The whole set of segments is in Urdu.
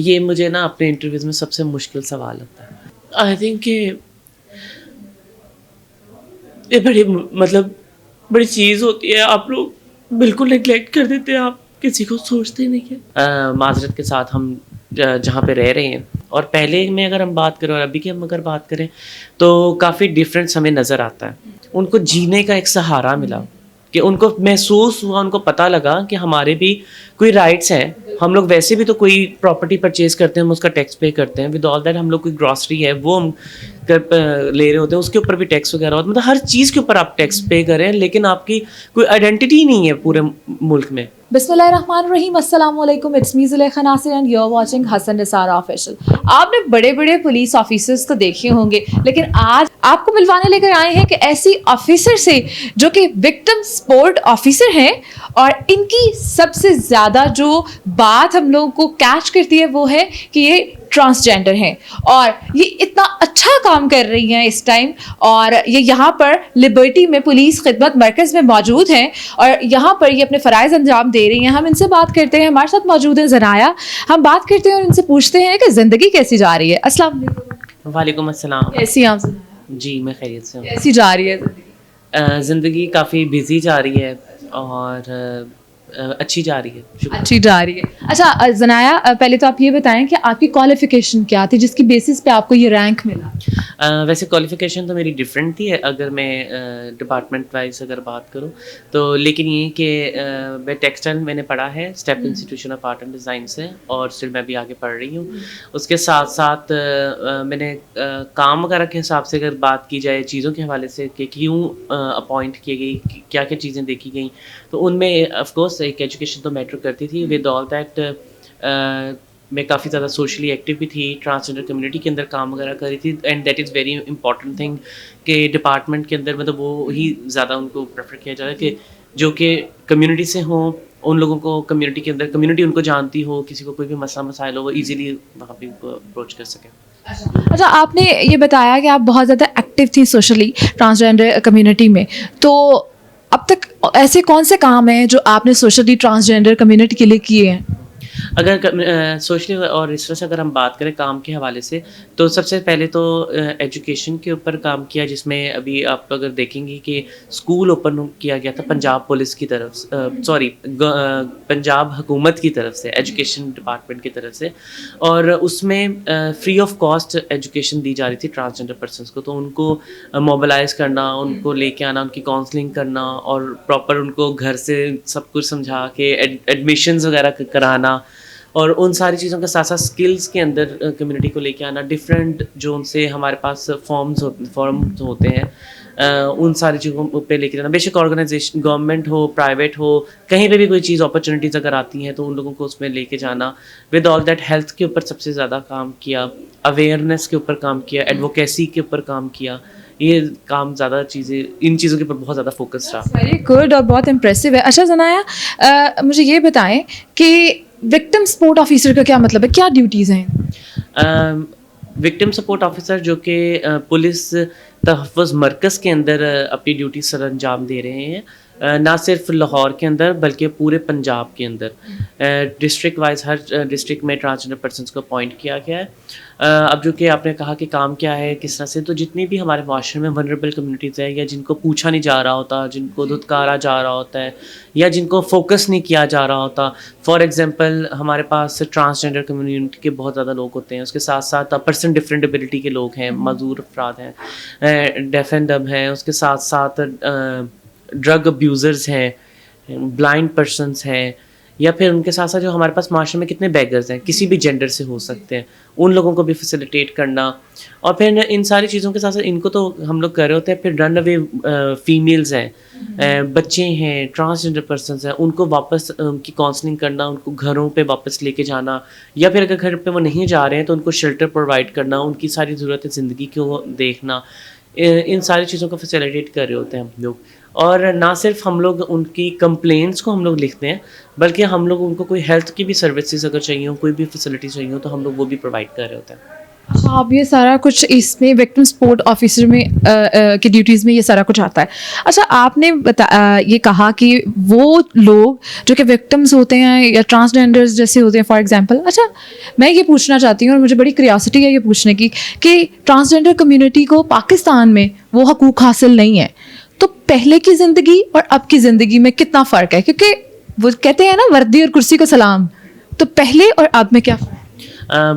یہ مجھے نا اپنے انٹرویوز میں سب سے مشکل سوال ہوتا ہے. آئی تھنک کہ یہ بڑی چیز ہوتی ہے, آپ لوگ بالکل نگلیکٹ کر دیتے ہیں, آپ کسی کو سوچتے نہیں ہیں. معذرت کے ساتھ ہم جہاں پہ رہ رہے ہیں اور پہلے میں اگر ہم بات کریں اور ابھی کی ہم اگر بات کریں تو کافی ڈفرینس ہمیں نظر آتا ہے. ان کو جینے کا ایک سہارا ملا کہ ان کو محسوس ہوا, ان کو پتہ لگا کہ ہمارے بھی کوئی رائٹس ہیں. ہم لوگ ویسے بھی تو کوئی پراپرٹی پرچیز کرتے ہیں, ہم اس کا ٹیکس پے کرتے ہیں. ود آل دیٹ ہم لوگ کوئی گراسری ہے وہ ہم لے رہے ہوتے ہیں, اس کے اوپر بھی ٹیکس وغیرہ ہوتا ہے. مطلب ہر چیز کے اوپر آپ ٹیکس پے کریں, لیکن آپ کی کوئی آئیڈینٹی نہیں ہے پورے ملک میں. بسم اللہ الرحمن الرحیم. السلام علیکم. It's me Zulekha Nasir and you are watching Hassan Nisar official. آپ نے بڑے بڑے پولیس آفیسرز تو دیکھے ہوں گے, لیکن آج آپ کو ملوانے لے کر آئے ہیں کہ ایسی آفیسر سے جو کہ وکٹم سپورٹ آفیسر ہیں, اور ان کی سب سے زیادہ جو بات ہم لوگوں کو کیچ کرتی ہے وہ ہے کہ یہ ٹرانسجینڈر ہیں اور یہ اتنا اچھا کام کر رہی ہیں اس ٹائم. اور یہ یہاں پر لبرٹی میں پولیس خدمت مرکز میں موجود ہیں اور یہاں پر یہ اپنے فرائض انجام دے رہی ہیں. ہم ان سے بات کرتے ہیں. ہمارے ساتھ موجود ہیں زنایا. ہم بات کرتے ہیں اور ان سے پوچھتے ہیں کہ زندگی کیسی جا رہی ہے. السلام علیکم. وعلیکم السلام. کیسی ہیں آپ؟ جی میں خیریت سے ہوں. کیسی جا رہی ہے زندگی کافی بزی جا رہی ہے اور اچھی جا رہی ہے. اچھی جا رہی ہے. اچھا زنایا, پہلے تو آپ یہ بتائیں کہ آپ کی کوالیفیکیشن کیا تھی جس کی بیسس پہ آپ کو یہ رینک ملا؟ ویسے کوالیفیکیشن تو میری ڈفرینٹ تھی اگر میں ڈپارٹمنٹ وائز اگر بات کروں تو, لیکن یہ کہ میں ٹیکسٹائل میں نے پڑھا ہے step institution of art and design سے, اور اسٹل میں بھی آگے پڑھ رہی ہوں. اس کے ساتھ ساتھ میں نے کام وغیرہ کے حساب سے اگر بات کی جائے چیزوں کے حوالے سے کہ کیوں اپوائنٹ کی گئی, کیا کیا چیزیں دیکھی گئیں, تو ان میں آف کورس ایک ایجوکیشن تو میٹر کرتی تھی. ود آل دیٹ میں کافی زیادہ سوشلی ایکٹیو بھی تھی, ٹرانسجینڈر کمیونٹی کے اندر کام وغیرہ کری تھی. And that is very important thing کہ ڈپارٹمنٹ کے اندر مطلب وہ ہی زیادہ ان کو پریفر کیا جائے کہ جو کہ کمیونٹی سے ہوں, ان لوگوں کو کمیونٹی کے اندر کمیونٹی ان کو جانتی ہو, کسی کو کوئی بھی مسئلہ مسائل ہو وہ ایزیلی وہاں پہ ان کو اپروچ کر سکیں. اچھا, آپ نے یہ بتایا کہ آپ بہت زیادہ ایکٹیو تھی سوشلی ٹرانسجینڈر کمیونٹی میں, تو اب تک ایسے کون سے کام ہیں جو آپ نے سوشلی ٹرانسجینڈر کمیونٹی کے لیے کیے ہیں؟ اگر سوشلی اور اس طرح سے اگر ہم بات کریں کام کے حوالے سے تو سب سے پہلے تو ایجوکیشن کے اوپر کام کیا, جس میں ابھی آپ اگر دیکھیں گی کہ اسکول اوپن کیا گیا تھا پنجاب پولیس کی طرف, پنجاب حکومت کی طرف سے, ایجوکیشن ڈپارٹمنٹ کی طرف سے, اور اس میں فری آف کاسٹ ایجوکیشن دی جا رہی تھی ٹرانسجینڈر پرسنس کو. تو ان کو موبلائز کرنا, ان کو لے کے آنا, ان کی کاؤنسلنگ کرنا, اور پراپر ان کو گھر سے سب کچھ سمجھا کے ایڈمیشنز وغیرہ کرانا, اور ان ساری چیزوں کے ساتھ ساتھ اسکلس کے اندر کمیونٹی کو لے کے آنا. ڈفرینٹ جو ان سے ہمارے پاس فارمز ہوتے ہیں ان ساری چیزوں پہ لے کے جانا. بے شک آرگنائزیشن گورنمنٹ ہو, پرائیویٹ ہو, کہیں پہ بھی کوئی چیز اپرچونیٹیز اگر آتی ہیں تو ان لوگوں کو اس میں لے کے جانا. ود آل دیٹ ہیلتھ کے اوپر سب سے زیادہ کام کیا, اویئرنیس کے اوپر کام کیا, ایڈوکیسی کے اوپر کام کیا. یہ کام زیادہ چیزیں, ان چیزوں کے اوپر بہت زیادہ فوکس رہا. ویری گڈ اور بہت امپریسو ہے. اچھا زنایا, مجھے یہ بتائیں کہ وکٹم سپورٹ آفیسر کا کیا مطلب ہے, کیا ڈیوٹیز ہیں؟ وکٹم سپورٹ آفیسر جو کہ پولیس تحفظ مرکز کے اندر اپنی ڈیوٹی سر انجام دے رہے ہیں, نہ صرف لاہور کے اندر بلکہ پورے پنجاب کے اندر. ڈسٹرکٹ وائز ہر ڈسٹرکٹ میں ٹرانسجینڈر پرسنس کو اپوائنٹ کیا گیا ہے. اب جو کہ آپ نے کہا کہ کام کیا ہے کس طرح سے, تو جتنی بھی ہمارے معاشرے میں ونریبل کمیونٹیز ہیں, یا جن کو پوچھا نہیں جا رہا ہوتا, جن کو دھتکارا جا رہا ہوتا ہے, یا جن کو فوکس نہیں کیا جا رہا ہوتا. فار ایگزامپل ہمارے پاس ٹرانسجینڈر کمیونٹی کے بہت زیادہ لوگ ہوتے ہیں, اس کے ساتھ ساتھ پرسن ڈفرینٹ ایبلٹی کے لوگ ہیں, معذور افراد ہیں, ڈیف اینڈ ڈمب ہیں, اس کے ساتھ ساتھ ڈرگ ابیوزرز ہیں, بلائنڈ پرسنس ہیں, یا پھر ان کے ساتھ ساتھ جو ہمارے پاس معاشرے میں کتنے بیگرز ہیں, کسی بھی جینڈر سے ہو سکتے ہیں, ان لوگوں کو بھی فیسیلیٹیٹ کرنا. اور پھر ان ساری چیزوں کے ساتھ ساتھ ان کو تو ہم لوگ کر رہے ہوتے ہیں. پھر رن اوے فیمیلز ہیں, بچے ہیں, ٹرانسجینڈر پرسنس ہیں, ان کو واپس ان کی کاؤنسلنگ کرنا, ان کو گھروں پہ واپس لے کے جانا, یا پھر اگر گھر پہ وہ نہیں جا رہے ہیں تو ان کو شیلٹر پرووائڈ کرنا, ان کی ساری ضرورتیں زندگی کو دیکھنا. ان ساری چیزوں کو فیسیلیٹیٹ کر رہے ہوتے ہیں ہم لوگ. اور نہ صرف ہم لوگ ان کی کمپلینٹس کو ہم لوگ لکھتے ہیں, بلکہ ہم لوگ ان کو کوئی ہیلتھ کی بھی سروسز اگر چاہیے ہو, کوئی بھی فیسلٹی چاہیے ہو, تو ہم لوگ وہ بھی پرووائڈ کر رہے ہوتے ہیں. آپ یہ سارا کچھ اس میں وکٹم سپورٹ آفیسر میں کی ڈیوٹیز میں یہ سارا کچھ آتا ہے. اچھا آپ نے یہ کہا کہ وہ لوگ جو کہ وکٹمز ہوتے ہیں یا ٹرانسجینڈرز جیسے ہوتے ہیں فار ایگزامپل, اچھا میں یہ پوچھنا چاہتی ہوں اور مجھے بڑی کریوسٹی ہے یہ پوچھنے کی کہ ٹرانسجینڈر کمیونٹی کو پاکستان میں وہ حقوق حاصل نہیں ہے, تو پہلے کی زندگی اور اب کی زندگی میں کتنا فرق ہے؟ کیونکہ وہ کہتے ہیں نا وردی اور کرسی کو سلام, تو پہلے اور اب میں کیا فرق ہے؟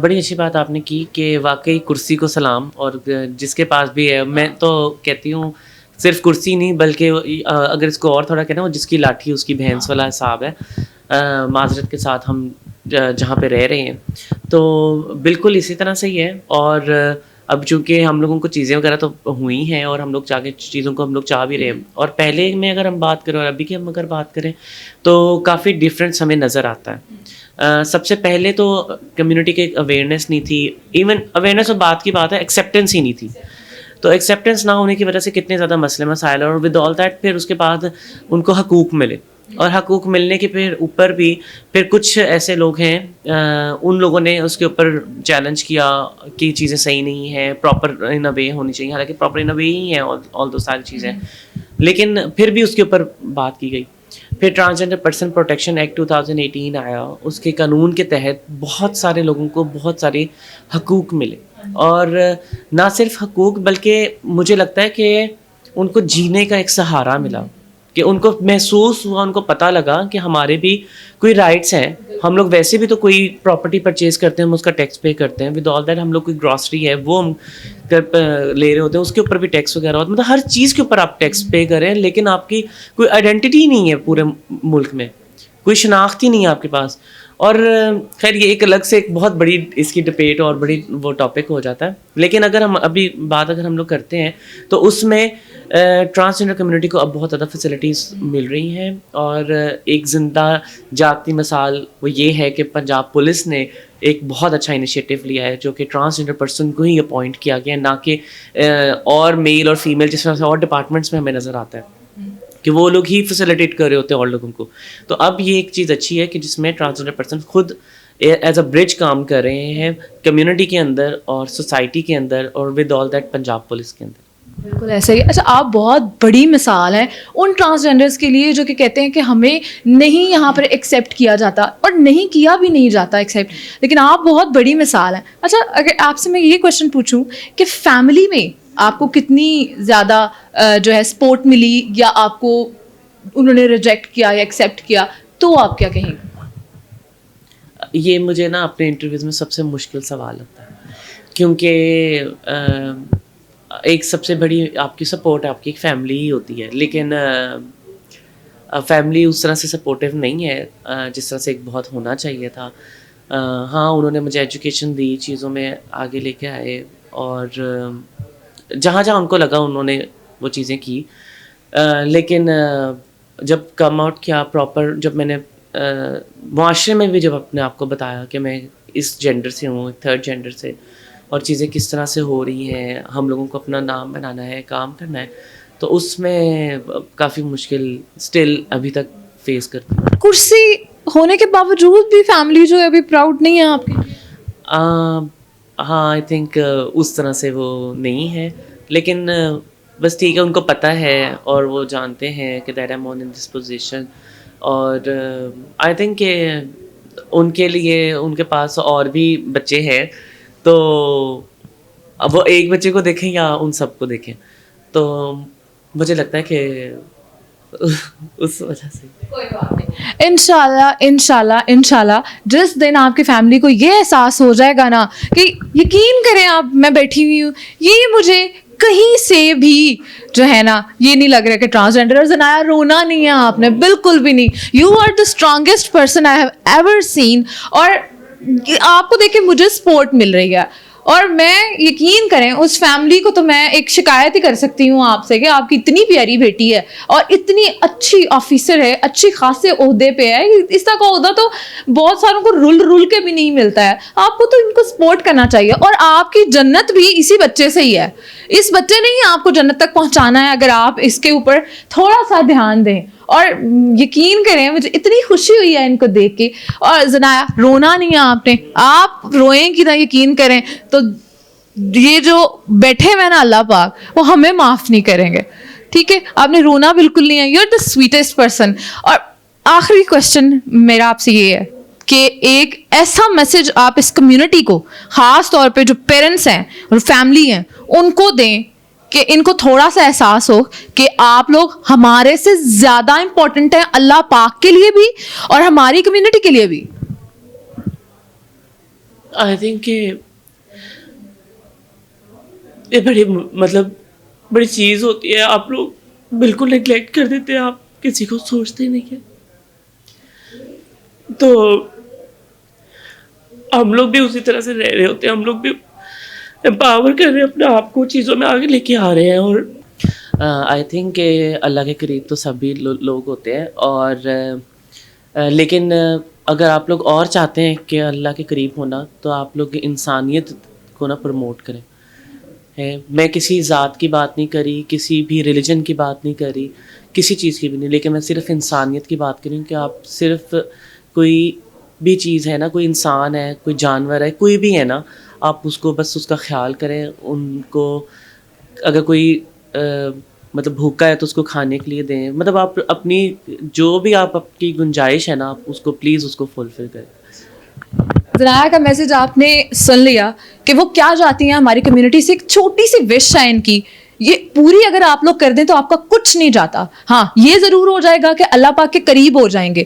بڑی اچھی بات آپ نے کی کہ واقعی کرسی کو سلام, اور جس کے پاس بھی ہے, میں تو کہتی ہوں صرف کرسی نہیں بلکہ اگر اس کو اور تھوڑا کہنا, وہ جس کی لاٹھی اس کی بھینس والا حساب ہے. معذرت کے ساتھ ہم جہاں پہ رہ رہے ہیں تو بالکل اسی طرح سے ہی ہے. اور اب چونکہ ہم لوگوں کو چیزیں وغیرہ تو ہوئی ہیں اور ہم لوگ چاہ کے چیزوں کو ہم لوگ چاہ بھی رہے ہیں, اور پہلے میں اگر ہم بات کریں اور ابھی کی ہم اگر بات کریں تو کافی ڈفرینس ہمیں نظر آتا ہے. سب سے پہلے تو کمیونٹی کی اویئرنیس نہیں تھی, ایون اویئرنیس اور بات کی بات ہے ایکسیپٹنس ہی نہیں تھی. تو ایکسیپٹنس نہ ہونے کی وجہ سے کتنے زیادہ مسئلے مسائل, اور ود آل دیٹ پھر اس کے بعد ان کو حقوق ملے, اور حقوق ملنے کے پھر اوپر بھی پھر کچھ ایسے لوگ ہیں ان لوگوں نے اس کے اوپر چیلنج کیا کہ چیزیں صحیح نہیں ہیں, پراپر ان اے وے ہونی چاہیے, حالانکہ پراپر ان اے وے ہی ہیں آل دو ساری چیزیں, لیکن پھر بھی اس کے اوپر بات کی گئی. پھر ٹرانسجینڈر پرسن پروٹیکشن ایکٹ 2018 آیا, اس کے قانون کے تحت بہت سارے لوگوں کو بہت سارے حقوق ملے, اور نہ صرف حقوق بلکہ مجھے لگتا ہے کہ ان کو جینے کا ایک سہارا ملا, کہ ان کو محسوس ہوا, ان کو پتہ لگا کہ ہمارے بھی کوئی رائٹس ہیں. ہم لوگ ویسے بھی تو کوئی پراپرٹی پرچیز کرتے ہیں, ہم اس کا ٹیکس پے کرتے ہیں, ود آل دیٹ ہم لوگ کوئی گراسری ہے وہ ہم لے رہے ہوتے ہیں, اس کے اوپر بھی ٹیکس وغیرہ ہوتا ہے, مطلب ہر چیز کے اوپر آپ ٹیکس پے کریں, لیکن آپ کی کوئی آئیڈینٹی نہیں ہے پورے ملک میں, کوئی شناخت ہی نہیں ہے آپ کے پاس. اور خیر یہ ایک الگ سے ایک بہت بڑی اس کی ڈبیٹ اور بڑی وہ ٹاپک ہو جاتا ہے, لیکن اگر ہم ابھی بات اگر ہم لوگ کرتے ہیں تو اس میں ٹرانسجینڈر کمیونٹی کو اب بہت زیادہ فیسلٹیز مل رہی ہیں. اور ایک زندہ جاگتی مثال وہ یہ ہے کہ پنجاب پولیس نے ایک بہت اچھا انیشیٹو لیا ہے, جو کہ ٹرانسجینڈر پرسن کو ہی اپوائنٹ کیا گیا ہے, نہ کہ اور میل اور فیمیل جس طرح سے اور ڈپارٹمنٹس میں ہمیں نظر آتا ہے کہ وہ لوگ ہی فیسیلیٹیٹ کر رہے ہوتے ہیں اور لوگوں کو. تو اب یہ ایک چیز اچھی ہے کہ جس میں ٹرانسجینڈر پرسن خود ایز اے برج کام کر رہے ہیں کمیونٹی کے اندر اور سوسائٹی کے اندر, اور with all that Punjab police کے اندر. بالکل ایسا ہی. اچھا آپ بہت بڑی مثال ہیں ان ٹرانسجینڈرس کے لیے جو کہ کہتے ہیں کہ ہمیں نہیں یہاں پر ایکسیپٹ کیا جاتا, اور نہیں کیا بھی نہیں جاتا ایکسیپٹ, لیکن آپ بہت بڑی مثال ہیں. اچھا اگر آپ سے میں یہ کویشچن پوچھوں کہ فیملی میں آپ کو کتنی زیادہ جو ہے سپورٹ ملی, یا آپ کو انہوں نے ریجیکٹ کیا یا ایکسیپٹ کیا, تو آپ کیا کہیں گے؟ یہ مجھے نا اپنے انٹرویوز میں سب سے مشکل سوال ہوتا ہے, کیونکہ ایک سب سے بڑی آپ کی سپورٹ آپ کی ایک فیملی ہی ہوتی ہے, لیکن فیملی اس طرح سے سپورٹیو نہیں ہے جس طرح سے ایک بہت ہونا چاہیے تھا. ہاں انہوں نے مجھے ایجوکیشن دی, چیزوں میں آگے لے کے آئے, اور جہاں جہاں ان کو لگا انہوں نے وہ چیزیں کی, لیکن جب کم آؤٹ کیا پراپر, جب میں نے معاشرے میں بھی جب اپنے آپ کو بتایا کہ میں اس جینڈر سے ہوں, تھرڈ جینڈر سے, اور چیزیں کس طرح سے ہو رہی ہیں, ہم لوگوں کو اپنا نام بنانا ہے, کام کرنا ہے, تو اس میں کافی مشکل اسٹل ابھی تک فیس کرتی ہوں. کرسی ہونے کے باوجود بھی فیملی جو ہے ابھی پراؤڈ نہیں ہے آپ کی؟ ہاں آئی تھنک اس طرح سے وہ نہیں ہے, لیکن بس ٹھیک ہے, ان کو پتہ ہے اور وہ جانتے ہیں کہ that I'm on in this position, اور آئی تھنک کہ ان کے لیے ان کے پاس اور بھی بچے ہیں, تو اب وہ ایک بچے کو دیکھیں یا ان سب کو دیکھیں, تو مجھے لگتا ہے کہ اس وجہ سے کوئی بات نہیں, انشاءاللہ جس دن آپ کی فیملی کو یہ احساس ہو جائے گا نا کہ یقین کریں آپ, میں بیٹھی ہوئی ہوں, یہ مجھے کہیں سے بھی جو ہے نا یہ نہیں لگ رہا کہ ٹرانسجینڈر. زنایا رونا نہیں ہے آپ نے, بالکل بھی نہیں. You are the strongest person I have ever seen, اور آپ کو دیکھ کے مجھے سپورٹ مل رہی ہے, اور میں یقین کریں اس فیملی کو تو میں ایک شکایت ہی کر سکتی ہوں آپ سے کہ آپ کی اتنی پیاری بیٹی ہے اور اتنی اچھی آفیسر ہے, اچھی خاصے عہدے پہ ہے. اس طرح کا عہدہ تو بہت ساروں کو رول کے بھی نہیں ملتا ہے. آپ کو تو ان کو سپورٹ کرنا چاہیے, اور آپ کی جنت بھی اسی بچے سے ہی ہے. اس بچے نے ہی آپ کو جنت تک پہنچانا ہے اگر آپ اس کے اوپر تھوڑا سا دھیان دیں. اور یقین کریں مجھے اتنی خوشی ہوئی ہے ان کو دیکھ کے. اور زنایا رونا نہیں ہے آپ نے, آپ روئیں کہ نہ یقین کریں تو یہ جو بیٹھے ہوئے نا اللہ پاک, وہ ہمیں معاف نہیں کریں گے. ٹھیک ہے, آپ نے رونا بالکل نہیں ہے, you are the sweetest person. اور آخری کوشچن میرا آپ سے یہ ہے کہ ایک ایسا میسج آپ اس کمیونٹی کو, خاص طور پہ جو پیرنٹس ہیں اور فیملی ہیں, ان کو دیں کہ ان کو تھوڑا سا احساس ہو کہ آپ لوگ ہمارے سے زیادہ امپورٹنٹ ہیں اللہ پاک کے لیے بھی اور ہماری کمیونٹی کے لیے بھی. آئی تھنک کہ یہ بڑی چیز ہوتی ہے. آپ لوگ بالکل نگلیکٹ کر دیتے ہیں, آپ کسی کو سوچتے نہیں ہیں. تو ہم لوگ بھی اسی طرح سے رہ رہے ہوتے ہیں, ہم لوگ بھی امپاور کر رہے ہیں اپنے آپ کو, چیزوں میں آگے لے کے آ رہے ہیں. اور آئی تھنک کہ اللہ کے قریب تو سبھی لوگ ہوتے ہیں, اور لیکن اگر آپ لوگ اور چاہتے ہیں کہ اللہ کے قریب ہونا, تو آپ لوگ انسانیت کو نا پروموٹ کریں. میں کسی ذات کی بات نہیں کری, کسی بھی ریلیجن کی بات نہیں کری, کسی چیز کی بھی نہیں, لیکن میں صرف انسانیت کی بات کروں کہ آپ صرف کوئی بھی چیز ہے نا, کوئی انسان ہے, کوئی جانور ہے, کوئی بھی ہے نا, آپ اس کو بس اس کا خیال کریں. ان کو اگر کوئی بھوکا ہے تو اس کو کھانے کے لیے دیں. آپ اپنی جو بھی آپ کی گنجائش ہے نا, آپ اس کو پلیز اس کو فلفل کریں. زنایا کا میسج آپ نے سن لیا کہ وہ کیا چاہتی ہیں ہماری کمیونٹی سے. ایک چھوٹی سی وش ہے ان کی, یہ پوری اگر آپ لوگ کر دیں تو آپ کا کچھ نہیں جاتا. ہاں, یہ ضرور ہو جائے گا کہ اللہ پاک کے قریب ہو جائیں گے.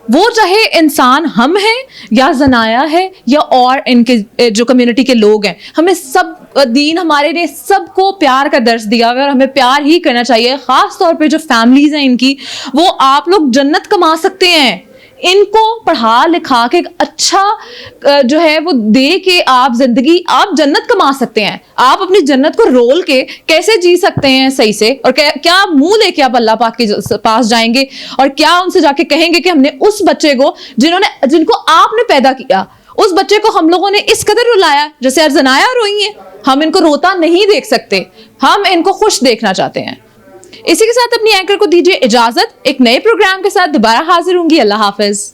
وہ چاہے انسان ہم ہیں یا زنایا ہے یا اور ان کے جو کمیونٹی کے لوگ ہیں, ہمیں سب دین ہمارے نے سب کو پیار کا درس دیا ہوا ہے, اور ہمیں پیار ہی کرنا چاہیے. خاص طور پہ جو فیملیز ہیں ان کی, وہ آپ لوگ جنت کما سکتے ہیں. ان کو پڑھا لکھا کے ایک اچھا جو ہے وہ دے کے آپ زندگی, آپ جنت کما سکتے ہیں. آپ اپنی جنت کو رول کے کیسے جی سکتے ہیں صحیح سے, اور کیا منہ لے کے آپ اللہ پاک کے پاس جائیں گے, اور کیا ان سے جا کے کہیں گے کہ ہم نے اس بچے کو جن کو آپ نے پیدا کیا, اس بچے کو ہم لوگوں نے اس قدر رلایا جیسے ارزنایا روئی ہیں. ہم ان کو روتا نہیں دیکھ سکتے, ہم ان کو خوش دیکھنا چاہتے ہیں. اسی کے ساتھ اپنی اینکر کو دیجیے اجازت. ایک نئے پروگرام کے ساتھ دوبارہ حاضر ہوں گی. اللہ حافظ.